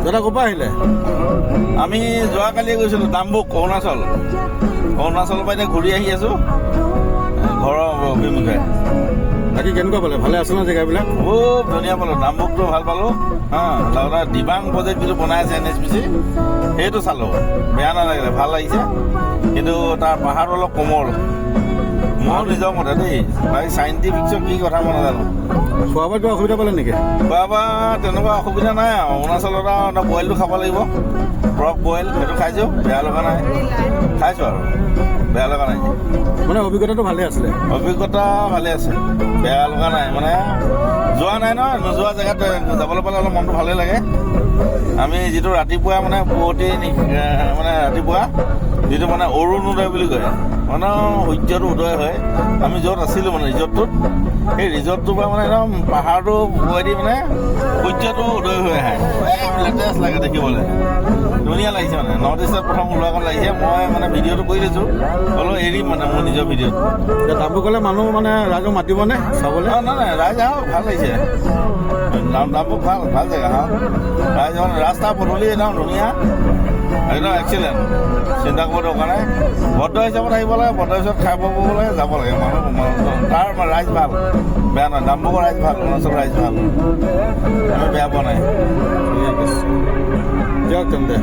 দাদা ক'ৰ পৰা আহিলে? আমি যোৱাকালি গৈছিলোঁ ডাম্বুক, অৰুণাচলৰ পৰা এতিয়া ঘূৰি আহি আছোঁ ঘৰৰ অভিমুখে। বাকী কেনেকুৱা পালে? ভালে আছে ন জেগাবিলাক? খুব ধুনীয়া পালোঁ। ডাম্বুকটো ভাল পালোঁ। লগতে দিবাং প্ৰজেক্ট যিটো বনাই আছে NHPC, সেইটো চালোঁ। বেয়া নালাগিলে, ভাল লাগিছে। কিন্তু তাৰ পাহাৰটো অলপ কোমল। মোৰ নিজৰ মতে দেই, বাকী চাইণ্টিফিকছৰ কি কথা মই নাজানো। খোৱা বোৱাত কিবা অসুবিধা পালে নেকি? খোৱা বোৱা তেনেকুৱা অসুবিধা নাই আৰু। অৰুণাচলত আৰু বইলটো খাব লাগিব, পৰ্ক বইল, সেইটো খাইছোঁ, বেয়া লগা নাই। খাইছোঁ আৰু বেয়া লগা নাই। মানে অভিজ্ঞতাটো ভালে আছিলে? অভিজ্ঞতা ভালে আছে, বেয়া লগা নাই। মানে যোৱা নাই নহয়, নোযোৱা জেগাত যাবলৈ পালে অলপ মনটো ভালেই লাগে। আমি যিটো ৰাতিপুৱা মানে পুৱতি মানে ৰাতিপুৱা যিটো মানে অৰুণোদয় বুলি কয়, মানে সূৰ্যটো উদয় হয়। আমি য'ত আছিলোঁ মানে ৰিজৰ্টটোত, সেই ৰিজৰ্টটোৰ পৰা মানে একদম পাহাৰটো বুৱাই দি মানে সূৰ্যটো উদয় হৈ আহে। লেটেষ্ট লাগে দেখিবলৈ, ধুনীয়া লাগিছে। মানে নৰ্থ ইষ্টত প্ৰথম ওলোৱাখন লাগিছে। মই মানে ভিডিঅ'টো কৰি দিছোঁ, হ'লেও এৰিম মানে মোৰ নিজৰ ভিডিঅ'ত। ডাম্বুকলৈ মানুহ মানে ৰাইজক মাতিবনে চাবলৈ? নাই, ৰাইজ আহক, ভাল লাগিছে। ডাম্বুক ভাল জেগা। ৰাইজ ৰাস্তা পদূলি একদম ধুনীয়া, একদম এক্সিলেণ্ট, চিন্তা কৰিব দৰকাৰ নাই। ভদ্ৰ হিচাপত আহিব লাগে, ভদ্ৰ হিচাপত খাই পাব লাগে, যাব লাগে। তাৰ ৰাইজ ভাল, বেয়া নহয়। ডাম্বুকৰ ৰাইজ ভাল, অৰুণাচলৰ ৰাইজ ভাল, আমি বেয়া পোৱা নাই। ঠিক আছে, দিয়ক তেন্তে।